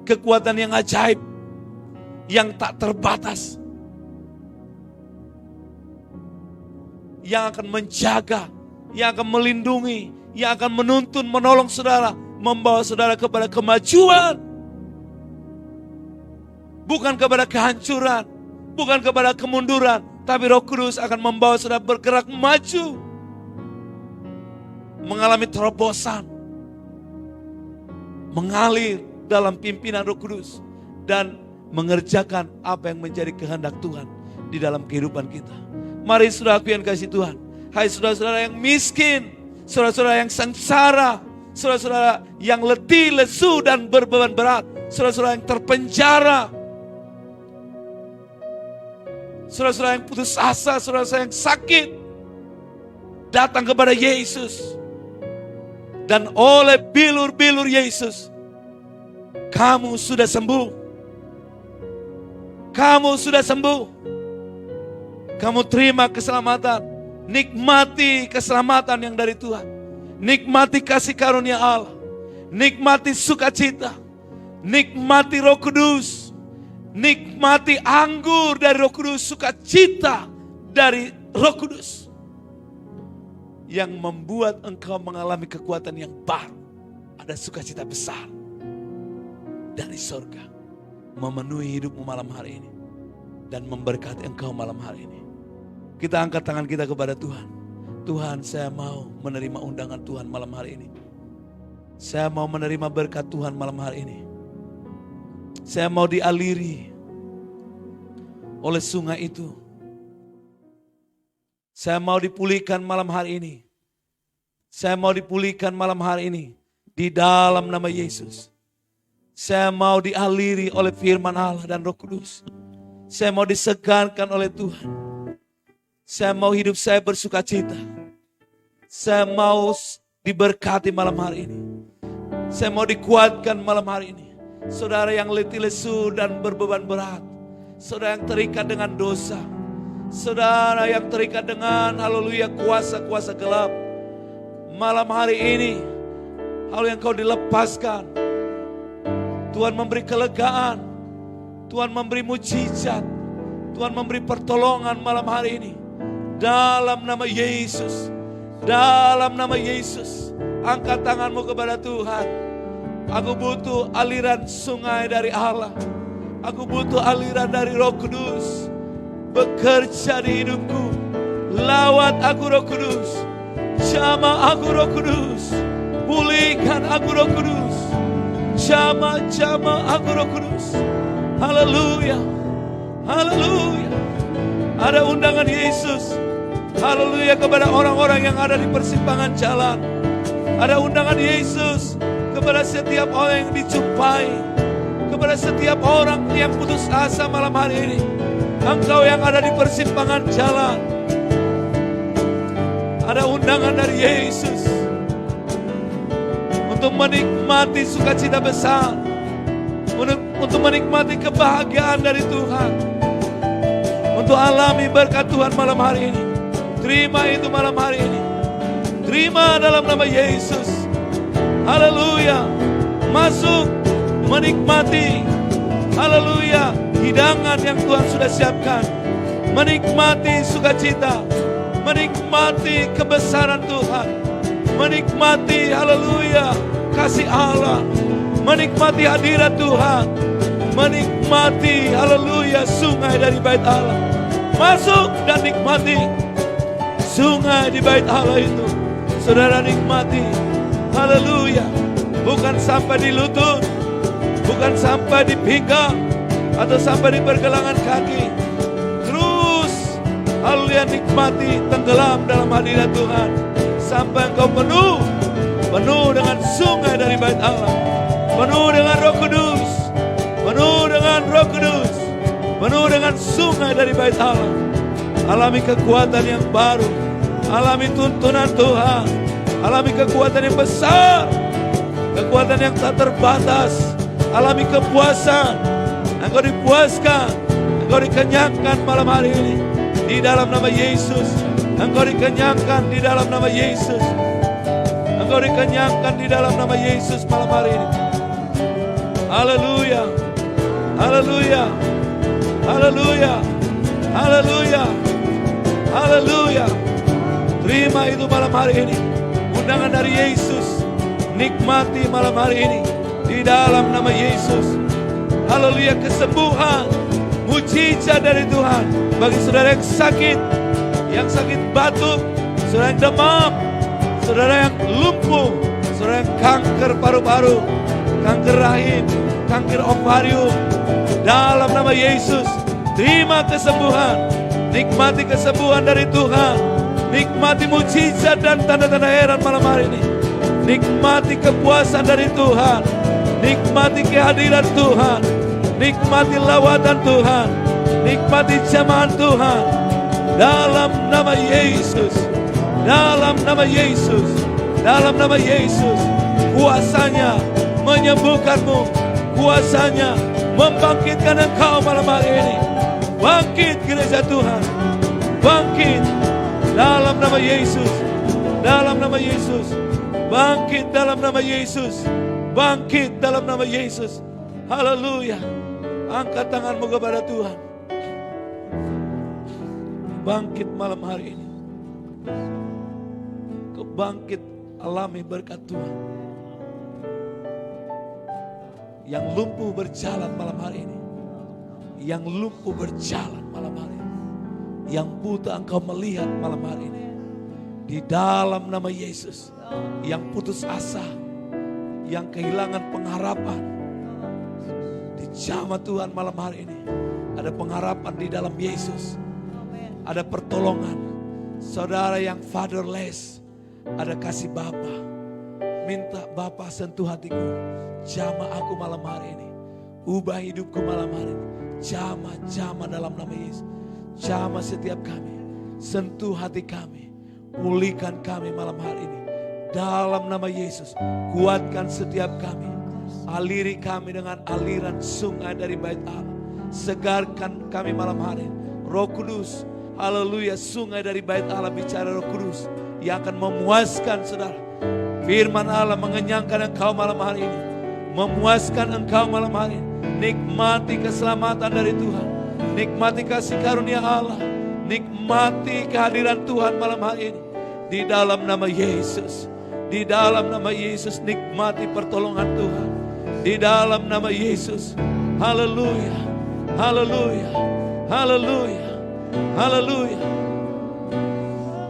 kekuatan yang ajaib, yang tak terbatas, yang akan menjaga, yang akan melindungi, yang akan menuntun, menolong saudara, membawa saudara kepada kemajuan. Bukan kepada kehancuran, bukan kepada kemunduran, tapi Roh Kudus akan membawa saudara bergerak maju, mengalami terobosan, mengalir dalam pimpinan Roh Kudus, dan mengerjakan apa yang menjadi kehendak Tuhan di dalam kehidupan kita. Mari saudaraku yang kasih Tuhan, hai saudara-saudara yang miskin, saudara-saudara yang sengsara, saudara-saudara yang letih, lesu dan berbeban berat, saudara-saudara yang terpenjara, saudara-saudara yang putus asa, saudara-saudara yang sakit, datang kepada Yesus. Dan oleh bilur-bilur Yesus, kamu sudah sembuh. Kamu sudah sembuh. Kamu terima keselamatan. Nikmati keselamatan yang dari Tuhan. Nikmati kasih karunia Allah. Nikmati sukacita. Nikmati Roh Kudus. Nikmati anggur dari Roh Kudus. Sukacita dari Roh Kudus. Yang membuat engkau mengalami kekuatan yang baru. Ada sukacita besar dari surga memenuhi hidupmu malam hari ini dan memberkati engkau malam hari ini. Kita angkat tangan kita kepada Tuhan. Tuhan, saya mau menerima undangan Tuhan malam hari ini. Saya mau menerima berkat Tuhan malam hari ini. Saya mau dialiri oleh sungai itu. Saya mau dipulihkan malam hari ini. Saya mau dipulihkan malam hari ini di dalam nama Yesus. Saya mau dialiri oleh firman Allah dan Roh Kudus. Saya mau disegarkan oleh Tuhan. Saya mau hidup saya bersukacita. Saya mau diberkati malam hari ini. Saya mau dikuatkan malam hari ini. Saudara yang letih lesu dan berbeban berat. Saudara yang terikat dengan dosa. Saudara yang terikat dengan haleluya kuasa-kuasa gelap. Malam hari ini hal yang kau dilepaskan. Tuhan memberi kelegaan. Tuhan memberi mujizat. Tuhan memberi pertolongan malam hari ini. Dalam nama Yesus. Dalam nama Yesus. Angkat tanganmu kepada Tuhan. Aku butuh aliran sungai dari Allah. Aku butuh aliran dari Roh Kudus. Bekerja di hidupku. Lawat aku Roh Kudus. Jamah aku Roh Kudus. Pulihkan aku Roh Kudus. Jamah aku Roh Kudus. Haleluya. Haleluya. Ada undangan Yesus. Haleluya kepada orang-orang yang ada di persimpangan jalan. Ada undangan Yesus kepada setiap orang yang dijumpai. Kepada setiap orang yang putus asa malam hari ini. Engkau yang ada di persimpangan jalan. Ada undangan dari Yesus untuk menikmati sukacita besar, untuk menikmati kebahagiaan dari Tuhan, untuk alami berkat Tuhan malam hari ini. Terima itu malam hari ini. Terima dalam nama Yesus. Haleluya. Masuk menikmati, haleluya, hidangan yang Tuhan sudah siapkan. Menikmati sukacita. Menikmati kebesaran Tuhan. Menikmati, haleluya, kasih Allah. Menikmati hadirat Tuhan. Menikmati, haleluya, sungai dari bait Allah. Masuk dan nikmati sungai di bait Allah itu. Saudara nikmati, haleluya. Bukan sampai di lutut, bukan sampai di pinggang, atau sampai di pergelangan kaki. Haleluya, nikmati, tenggelam dalam hadirat Tuhan sampai engkau penuh dengan sungai dari bait Allah, penuh dengan Roh Kudus, penuh dengan Roh Kudus, penuh dengan sungai dari bait Allah. Alami kekuatan yang baru, alami tuntunan Tuhan, alami kekuatan yang besar, kekuatan yang tak terbatas, alami kepuasan. Engkau dipuaskan, engkau dikenyangkan malam hari ini. Di dalam nama Yesus, engkau dikenyangkan di dalam nama Yesus. Engkau dikenyangkan di dalam nama Yesus malam hari ini. Haleluya. Haleluya. Haleluya. Haleluya. Haleluya. Terima itu malam hari ini. Undangan dari Yesus. Nikmati malam hari ini di dalam nama Yesus. Haleluya, kesembuhan, mujizat dari Tuhan. Bagi saudara yang sakit batuk, saudara yang demam, saudara yang lumpuh, saudara yang kanker paru-paru, kanker rahim, kanker ovarium, dalam nama Yesus, terima kesembuhan, nikmati kesembuhan dari Tuhan, nikmati mujizat dan tanda-tanda heran malam hari ini, nikmati kepuasan dari Tuhan, nikmati kehadiran Tuhan, nikmati lawatan Tuhan, nikmati jamahan Tuhan. Dalam nama Yesus, dalam nama Yesus, dalam nama Yesus. Kuasanya menyembuhkanmu, kuasanya membangkitkan engkau malam hari ini. Bangkit gereja Tuhan, bangkit dalam nama Yesus, dalam nama Yesus. Bangkit dalam nama Yesus, bangkit dalam nama Yesus. Haleluya. Angkat tanganmu kepada Tuhan. Bangkit malam hari ini. Kau bangkit, alami berkat Tuhan. Yang lumpuh berjalan malam hari ini. Yang lumpuh berjalan malam hari ini. Yang buta engkau melihat malam hari ini. Di dalam nama Yesus. Yang putus asa, yang kehilangan pengharapan, dijamah Tuhan malam hari ini. Ada pengharapan di dalam Yesus. Ada pertolongan. Saudara yang fatherless, ada kasih Bapa. Minta Bapa sentuh hatiku. Jamah aku malam hari ini. Ubah hidupku malam hari ini. Jamah dalam nama Yesus. Jamah setiap kami. Sentuh hati kami. Pulihkan kami malam hari ini. Dalam nama Yesus. Kuatkan setiap kami. Aliri kami dengan aliran sungai dari bait Allah. Segarkan kami malam hari ini. Roh Kudus. Haleluya, sungai dari bait Allah bicara Roh Kudus. Yang akan memuaskan saudara. Firman Allah mengenyangkan engkau malam hari ini. Memuaskan engkau malam hari ini. Nikmati keselamatan dari Tuhan. Nikmati kasih karunia Allah. Nikmati kehadiran Tuhan malam hari ini. Di dalam nama Yesus. Di dalam nama Yesus nikmati pertolongan Tuhan. Di dalam nama Yesus. Haleluya. Haleluya. Haleluya. Haleluya.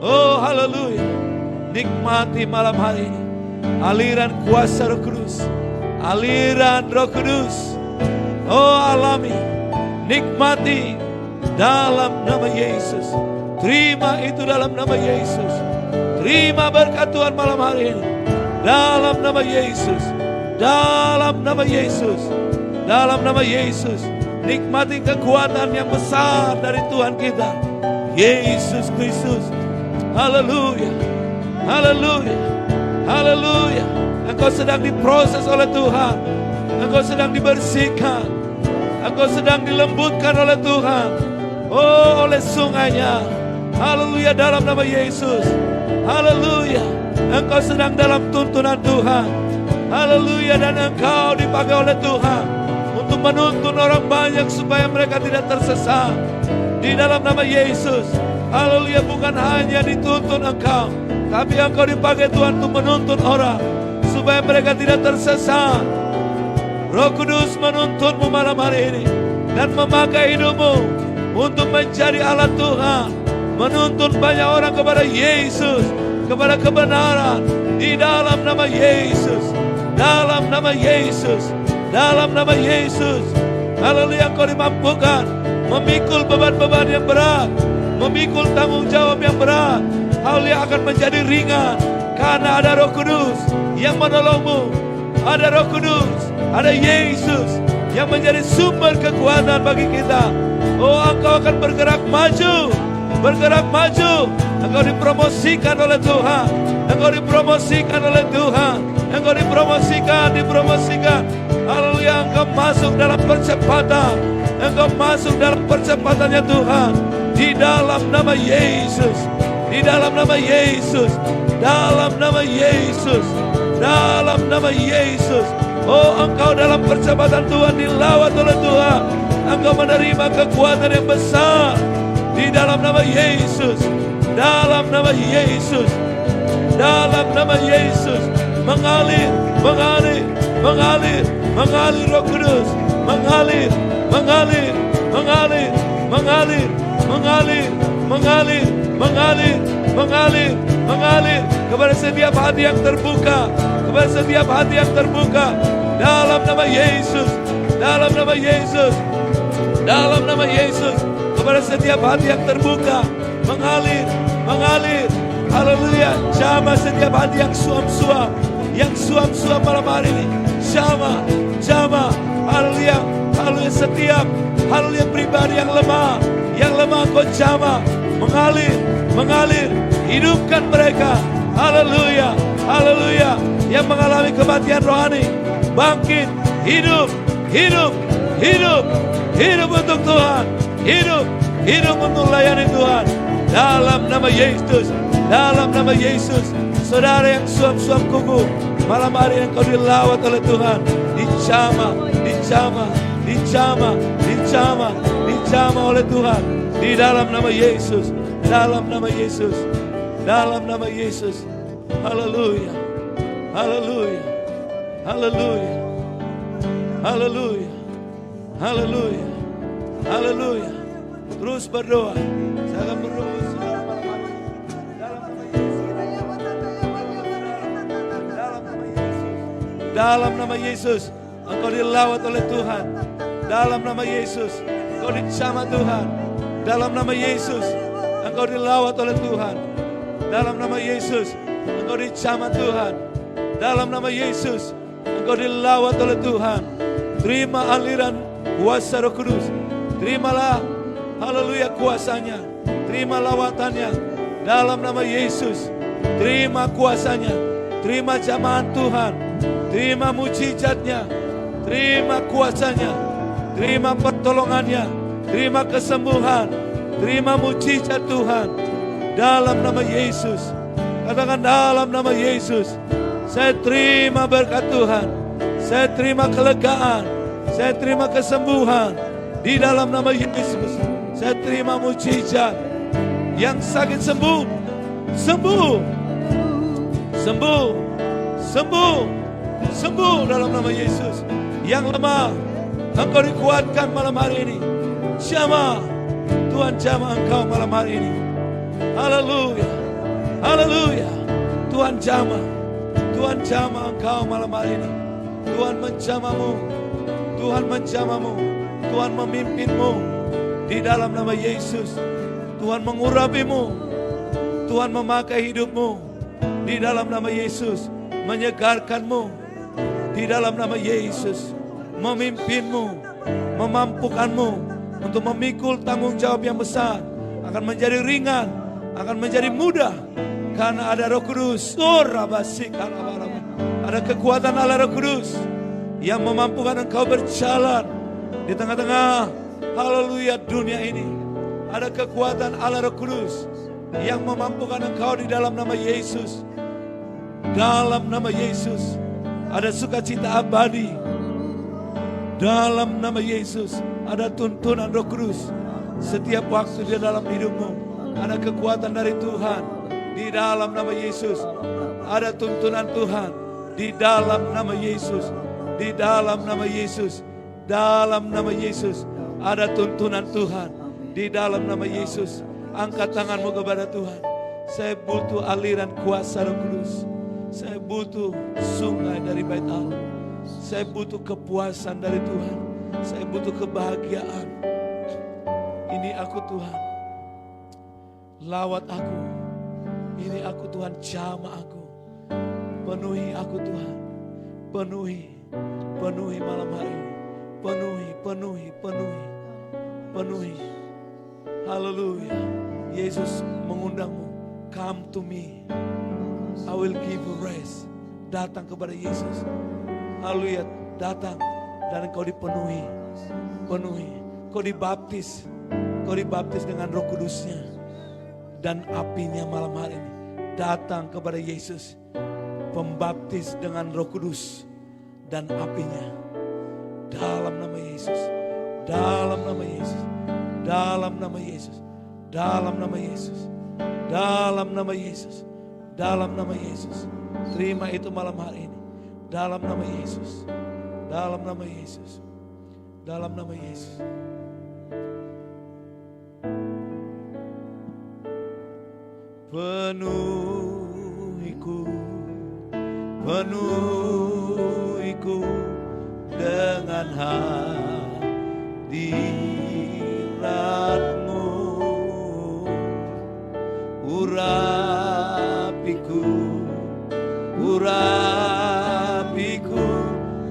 Oh haleluya. Nikmati malam hari ini. Aliran kuasa Roh Kudus. Aliran Roh Kudus. Oh alami. Nikmati dalam nama Yesus. Terima itu dalam nama Yesus. Terima berkat Tuhan malam hari ini. Dalam nama Yesus. Dalam nama Yesus. Dalam nama Yesus. Nikmati kekuatan yang besar dari Tuhan kita. Yesus Kristus. Haleluya. Haleluya. Haleluya. Engkau sedang diproses oleh Tuhan. Engkau sedang dibersihkan. Engkau sedang dilembutkan oleh Tuhan. Oh, oleh sungainya. Haleluya dalam nama Yesus. Haleluya. Engkau sedang dalam tuntunan Tuhan. Haleluya, dan engkau dipakai oleh Tuhan untuk menuntun orang banyak supaya mereka tidak tersesat. Di dalam nama Yesus. Haleluya, bukan hanya dituntun engkau, tapi engkau dipakai Tuhan untuk menuntun orang supaya mereka tidak tersesat. Roh Kudus menuntunmu malam hari ini dan memakai hidupmu untuk menjadi alat Tuhan, menuntun banyak orang kepada Yesus, kepada kebenaran. Di dalam nama Yesus. Dalam nama Yesus. Dalam nama Yesus. Haleluya, engkau dimampukan memikul beban-beban yang berat, memikul tanggung jawab yang berat. Haleluya, akan menjadi ringan karena ada Roh Kudus yang menolongmu. Ada Roh Kudus, ada Yesus yang menjadi sumber kekuatan bagi kita. Oh, engkau akan bergerak maju. Bergerak maju. Engkau dipromosikan oleh Tuhan. Engkau dipromosikan oleh Tuhan. Engkau dipromosikan. Haleluya, engkau masuk dalam percepatan. Engkau masuk dalam percepatannya Tuhan. Di dalam nama Yesus. Di dalam nama Yesus. Dalam nama Yesus. Dalam nama Yesus. Oh, engkau dalam percepatan Tuhan, dilawat oleh Tuhan. Engkau menerima kekuatan yang besar. Di dalam nama Yesus. Dalam nama Yesus. Dalam nama Yesus. Mengalir, mengalir, mengalir, mengalir Roh Kudus. Mengalir, mengalir, mengalir, mengalir, mengalir, mengalir, mengalir, mengalir, mengalir kepada setiap hati yang terbuka, kepada setiap hati yang terbuka. Dalam nama Yesus. Dalam nama Yesus. Dalam nama Yesus. Kepada setiap hati yang terbuka, mengalir, mengalir. Haleluya, jamah setiap hati yang suam-suam, yang suam-suam malam hari ini. Jamah, jamah. Haleluya, haleluya, setiap haleluya pribadi yang lemah kau jamah, mengalir, mengalir. Hidupkan mereka. Haleluya, haleluya. Yang mengalami kematian rohani, bangkit, hidup, hidup, hidup, hidup untuk Tuhan. Hidup, hidup untuk layani Tuhan. Dalam nama Yesus. Dalam nama Yesus. Saudara yang suam-suam kuku, malam hari ini kau dilawat oleh Tuhan. Dijamah, dijamah, dijamah, dijamah, dijamah oleh Tuhan. Di dalam nama Yesus. Dalam nama Yesus. Dalam nama Yesus. Haleluya. Haleluya. Haleluya. Haleluya. Haleluya. Haleluya. Terus berdoa. Saya akan berdoa. Dalam nama Yesus. Engkau dilawat oleh Tuhan. Dalam nama Yesus. Engkau dijamah Tuhan. Dalam nama Yesus. Engkau dilawat oleh Tuhan. Dalam nama Yesus. Engkau dijamah Tuhan. Dalam nama Yesus, Engkau dilawat oleh Tuhan. Terima aliran kuasa Roh Kudus. Terimalah, haleluya, kuasanya. Terima lawatannya. Dalam nama Yesus, terima kuasanya. Terima jamahan Tuhan. Terima mujizatnya. Terima kuasanya. Terima pertolongannya. Terima kesembuhan. Terima mujizat Tuhan. Dalam nama Yesus. Katakan dalam nama Yesus. Saya terima berkat Tuhan. Saya terima kelegaan. Saya terima kesembuhan. Di dalam nama Yesus. Saya terima mujizat. Yang sakit sembuh. Sembuh. Sembuh. Sembuh. Sembuh dalam nama Yesus. Yang lemah, Engkau dikuatkan malam hari ini. Jamah, Tuhan jamah Engkau malam hari ini. Haleluya, haleluya. Tuhan jamah, Tuhan jamah Engkau malam hari ini. Tuhan menjamahmu, Tuhan menjamahmu, Tuhan memimpinmu. Di dalam nama Yesus, Tuhan mengurapimu, Tuhan memakai hidupmu. Di dalam nama Yesus, menyegarkanmu. Di dalam nama Yesus, memimpinmu, memampukanmu untuk memikul tanggung jawab yang besar. Akan menjadi ringan, akan menjadi mudah. Karena ada Roh Kudus. Ada kekuatan Allah Roh Kudus yang memampukan engkau berjalan di tengah-tengah, haleluya, dunia ini. Ada kekuatan Allah Roh Kudus yang memampukan engkau di dalam nama Yesus. Dalam nama Yesus ada sukacita abadi. Dalam nama Yesus ada tuntunan Roh Kudus. Setiap waktu di dalam hidupmu ada kekuatan dari Tuhan. Di dalam nama Yesus ada tuntunan Tuhan. Di dalam nama Yesus. Di dalam nama Yesus. Dalam nama Yesus ada tuntunan Tuhan. Di dalam nama Yesus, angkat tanganmu kepada Tuhan. Saya butuh aliran kuasa Roh Kudus. Saya butuh sungai dari bait Allah. Saya butuh kepuasan dari Tuhan. Saya butuh kebahagiaan. Ini aku Tuhan. Lawat aku. Ini aku Tuhan, jamah aku. Penuhi aku Tuhan. Penuhi. Penuhi malam hari ini. Penuhi, penuhi, penuhi. Penuhi. Haleluya. Yesus mengundangmu. Come to me. I will give you rest. Datang kepada Yesus. Haleluya, datang dan engkau dipenuhi. Penuhi. Kau dibaptis. Kau dibaptis dengan Roh Kudusnya dan apinya malam hari ini. Datang kepada Yesus. Pembaptis dengan Roh Kudus dan apinya. Dalam nama Yesus. Dalam nama Yesus. Dalam nama Yesus. Dalam nama Yesus. Dalam nama Yesus. Dalam nama Yesus. Terima itu malam hari ini. Dalam nama Yesus. Dalam nama Yesus. Dalam nama Yesus. Penuhiku, penuhiku dengan hadirat-Mu. Urapiku, urapiku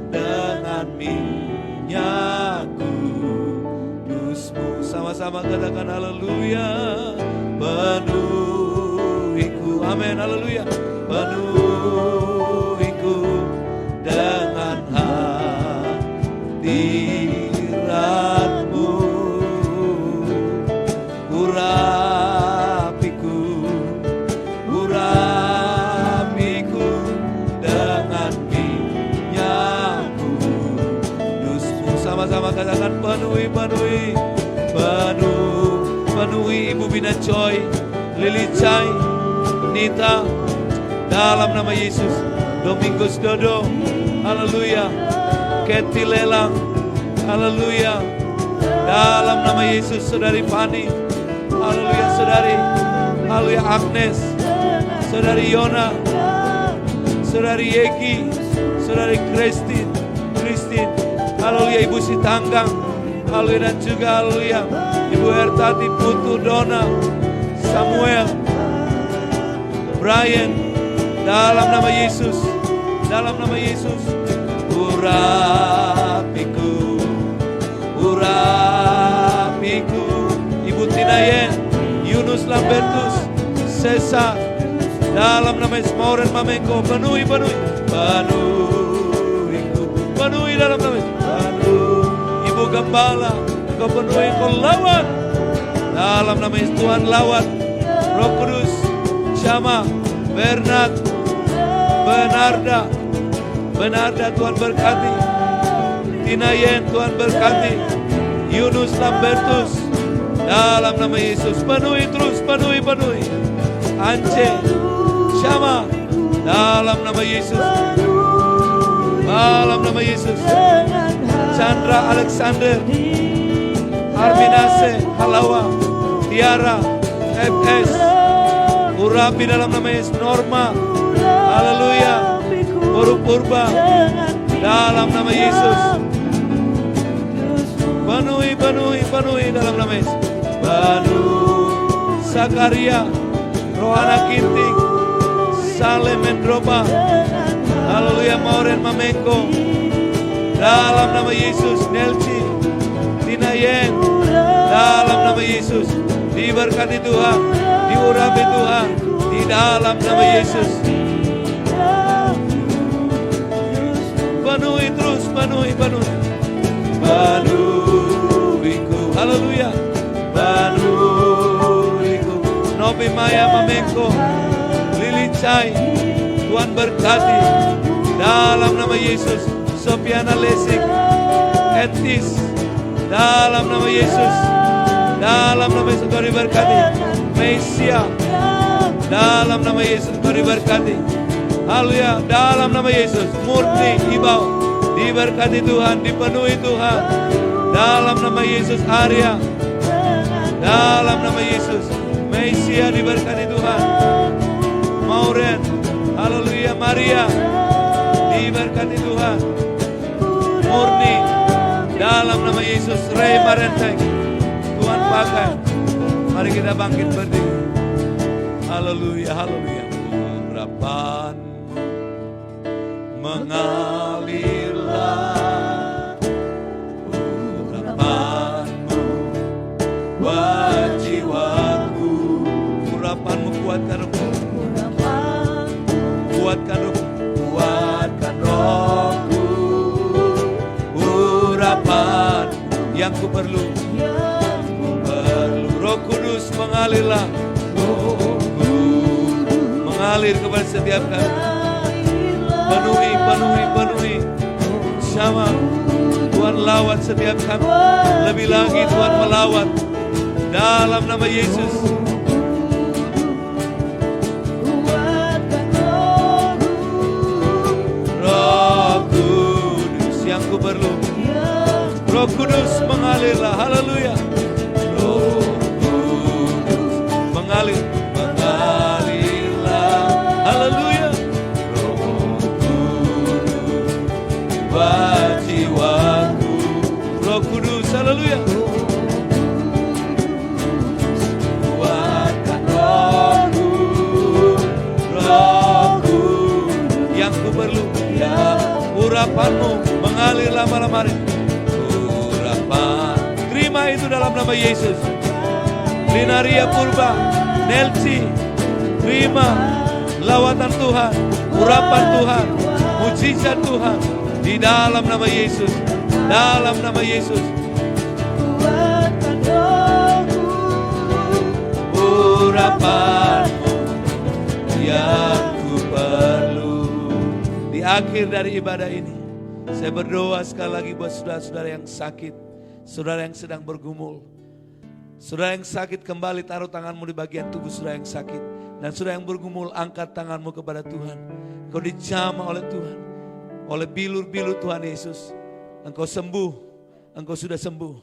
dengan minyak kudus-Mu. Sama-sama katakan haleluya. Penuhiku, amin, haleluya. Penuhiku dengan hadirat-Mu. Urapiku, urapiku dengan minyak kudus-Mu. Sama-sama katakan penuhi, penuhi, penuhi Ibu Bina Joy, Lili Chai, Nita, dalam nama Yesus. Domingus Dodo, haleluya. Kathy Lelang, haleluya. Dalam nama Yesus. Saudari Fani, haleluya. Saudari, haleluya, Agnes, Saudari Yona, Saudari Yeki, Saudari Christine, haleluya. Ibu Sitanggang, haleluya. Dan juga haleluya Ibu Ertati, Putu, Dona, Samuel, Brian, Dalam nama Yesus. Dalam nama Yesus. Urapiku. Urapiku. Ibu Tinayen, Yunus Lambertus, Sesa. Dalam nama Yesus. Mauren Mamenko. Penuhi. Penuhi dalam nama Yesus. Ibu Gembala, Engkau penuhi, Engkau lawat. Dalam nama Yesus Tuhan lawat. Roh Kudus, Syama, Bernard, Benarda Tuhan berkati. Tinayen Tuhan berkati. Yunus Lambertus. Dalam nama Yesus penuhi terus, penuhi. Ance, Syama. Dalam nama Yesus. Dalam nama Yesus. Chandra Alexander, Arminase, Halawa, Tiara, FS, urapi dalam nama Yesus. Norma, haleluya. Purba, dalam nama Yesus. Penuhi dalam nama Yesus. Sakaria, Rohana Kinting, Saleh Mendroba, haleluya. Mauren Mamenko, dalam nama Yesus. Nelci, Tinayen, dalam nama Yesus. Diberkati Tuhan, diurapi Tuhan, di dalam nama Yesus. Penuhi terus, penuhi. Penuhiku, haleluya. Penuhiku. Novi Maya Mamenko, Lili Chai, Tuhan berkati. Dalam nama Yesus. Sofiana Lesik, Etis, dalam nama Yesus. Dalam nama Yesus kau diberkati. Mesia, dalam nama Yesus kau diberkati. Haleluya, dalam nama Yesus. Murni, Ibau, diberkati Tuhan, dipenuhi Tuhan. Dalam nama Yesus. Arya, dalam nama Yesus. Mesia diberkati Tuhan. Mauren, haleluya. Maria, diberkati Tuhan. Murni, dalam nama Yesus. Ray Marenteng, Tuhan pakai. Mari kita bangkit berdiri. Haleluya, haleluya. Urapan mengalirlah, urapanmu buat jiwaku. Urapanmu kuatkan rohku, kuatkan rohku, kuatkan rohku. Urapan yang ku perlu, Roh Kudus mengalirlah, mengalir kepada setiap kami. Penuhi. Sama Tuhan lawat setiap kami. Lebih lagi Tuhan melawat. Dalam nama Yesus. Roh Kudus yang ku perlu. Roh Kudus mengalirlah. Haleluya. Roh Kudus mengalir. Haleluya. Roh Kudus buat jiwaku. Roh Kudus, haleluya. Kuatkan rohku, rohku yang ku perlu. Ya, urapanmu mengalirlah malam hari. Urapan, terima itu dalam nama Yesus. Linaria Purba, Nelci, terima lawatan Tuhan, urapan Tuhan, mujizat Tuhan di dalam nama Yesus. Dalam nama Yesus. Urapanmu yang ku perlu. Di akhir dari ibadah ini, saya berdoa sekali lagi buat saudara-saudara yang sakit, saudara yang sedang bergumul. Saudara yang sakit kembali taruh tanganmu di bagian tubuh saudara yang sakit. Dan saudara yang bergumul angkat tanganmu kepada Tuhan. Engkau dijamah oleh Tuhan. Oleh bilur-bilur Tuhan Yesus. Engkau sembuh. Engkau sudah sembuh.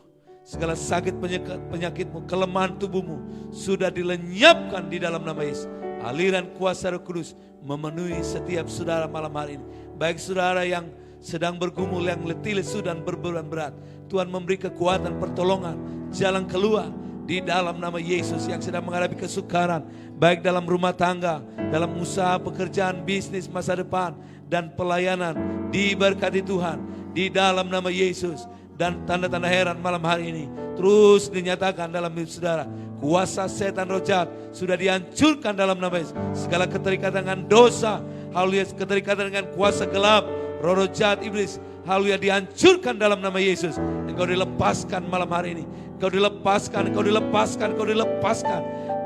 Segala sakit penyakitmu, kelemahan tubuhmu sudah dilenyapkan di dalam nama Yesus. Aliran kuasa Roh Kudus memenuhi setiap saudara malam hari ini. Baik saudara yang sedang bergumul, yang letih lesu dan berbeban berat. Tuhan memberi kekuatan, pertolongan, jalan keluar. di dalam nama Yesus, yang sedang menghadapi kesukaran, baik dalam rumah tangga, dalam usaha, pekerjaan, bisnis, masa depan, dan pelayanan, diberkati Tuhan, di dalam nama Yesus. Dan tanda-tanda heran malam hari ini terus dinyatakan dalam hidup saudara. Kuasa setan roh jahat sudah dihancurkan dalam nama Yesus. Segala keterikatan dengan dosa, haleluya, keterikatan dengan kuasa gelap, roh jahat iblis, haleluya, dihancurkan dalam nama Yesus. Engkau dilepaskan malam hari ini. Engkau dilepaskan, engkau dilepaskan, engkau dilepaskan.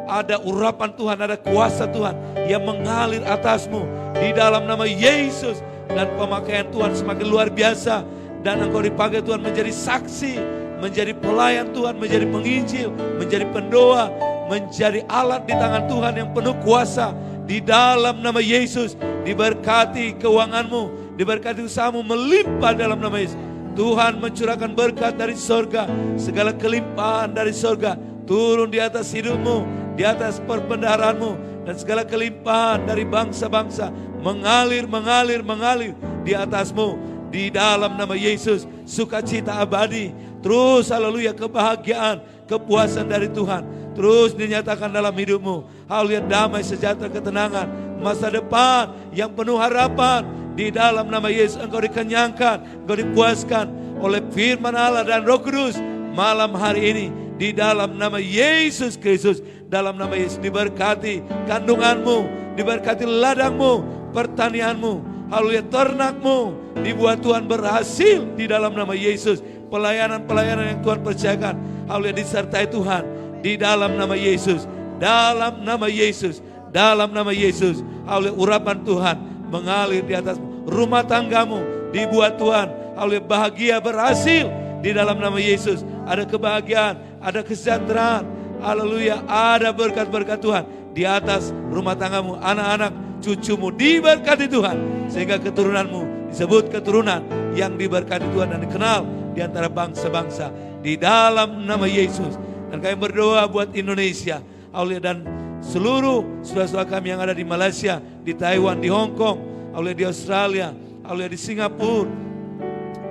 Ada urapan Tuhan, ada kuasa Tuhan yang mengalir atasmu di dalam nama Yesus. Dan pemakaian Tuhan semakin luar biasa. Dan engkau dipakai Tuhan menjadi saksi, menjadi pelayan Tuhan, menjadi penginjil, menjadi pendoa, menjadi alat di tangan Tuhan yang penuh kuasa. Di dalam nama Yesus, diberkati keuanganmu, diberkati usahamu melimpah dalam nama Yesus. Tuhan mencurahkan berkat dari sorga, segala kelimpahan dari sorga turun di atas hidupmu, di atas perbendaharaanmu, dan segala kelimpahan dari bangsa-bangsa mengalir di atasmu. Di dalam nama Yesus, sukacita abadi, terus haleluya, kebahagiaan, kepuasan dari Tuhan terus dinyatakan dalam hidupmu. Haleluya, damai, sejahtera, ketenangan, masa depan yang penuh harapan. Di dalam nama Yesus engkau dikenyangkan, engkau dipuaskan oleh firman Allah dan Roh Kudus malam hari ini. Di dalam nama Yesus Kristus, dalam nama Yesus diberkati kandunganmu, diberkati ladangmu, pertanianmu, haleluya, ternakmu dibuat Tuhan berhasil di dalam nama Yesus. Pelayanan-pelayanan yang Tuhan percayakan, haleluya, disertai Tuhan di dalam nama Yesus. Dalam nama Yesus, dalam nama Yesus, haleluya, urapan Tuhan mengalir di atas rumah tanggamu, dibuat Tuhan, haleluya, bahagia, berhasil di dalam nama Yesus. Ada kebahagiaan, ada kesejahteraan, haleluya, ada berkat-berkat Tuhan di atas rumah tanggamu, anak-anak, cucumu diberkati Tuhan, sehingga keturunanmu disebut keturunan yang diberkati Tuhan dan dikenal di antara bangsa-bangsa di dalam nama Yesus. Dan kami berdoa buat Indonesia, haleluya, dan seluruh saudara-saudara kami yang ada di Malaysia, di Taiwan, di Hong Kong, haleluya, di Australia, haleluya, di Singapura,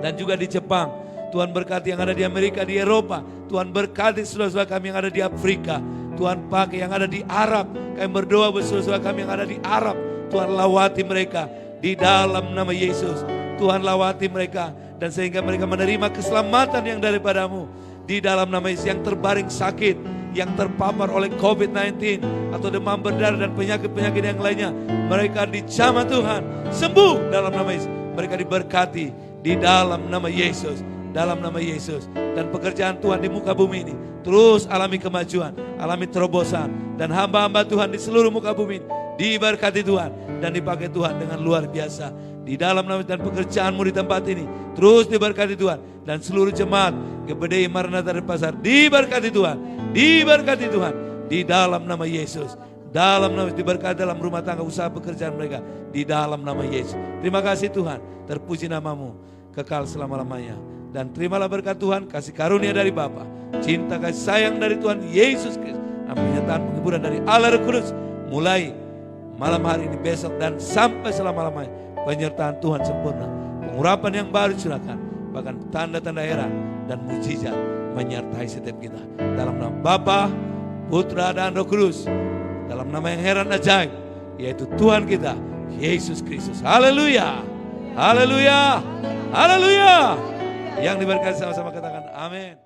dan juga di Jepang. Tuhan berkati yang ada di Amerika, di Eropa. Tuhan berkati saudara-saudara kami yang ada di Afrika. Tuhan pakai yang ada di Arab. Kami berdoa buat saudara-saudara kami yang ada di Arab. Tuhan lawati mereka di dalam nama Yesus. Tuhan lawati mereka, dan sehingga mereka menerima keselamatan yang daripadamu di dalam nama Yesus. Yang terbaring sakit, yang terpapar oleh COVID-19 atau demam berdarah dan penyakit-penyakit yang lainnya, mereka dijamah Tuhan, sembuh dalam nama Yesus. Mereka diberkati di dalam nama Yesus, dalam nama Yesus. Dan pekerjaan Tuhan di muka bumi ini terus alami kemajuan, alami terobosan, dan hamba-hamba Tuhan di seluruh muka bumi ini diberkati Tuhan dan dipakai Tuhan dengan luar biasa di dalam nama. Dan pekerjaanmu di tempat ini terus diberkati Tuhan, dan seluruh jemaat GBDI Maranatha Denpasar diberkati Tuhan, diberkati Tuhan di dalam nama Yesus. Dalam nama, diberkati dalam rumah tangga, usaha, pekerjaan mereka di dalam nama Yesus. Terima kasih Tuhan, terpuji namamu kekal selama-lamanya. Dan terimalah berkat Tuhan, kasih karunia dari Bapa, cinta kasih sayang dari Tuhan Yesus Kristus, dan penyertaan penghiburan dari Allah Roh Kudus mulai malam hari ini, besok, dan sampai selama-lamanya. Penyertaan Tuhan sempurna, pengurapan yang baru curahkan, bahkan tanda-tanda heran dan mujizat menyertai setiap kita. Dalam nama Bapa, Putra, dan Roh Kudus, dalam nama yang heran ajaib, yaitu Tuhan kita Yesus Kristus. Haleluya, haleluya, haleluya. Yang diberkati sama-sama katakan amin.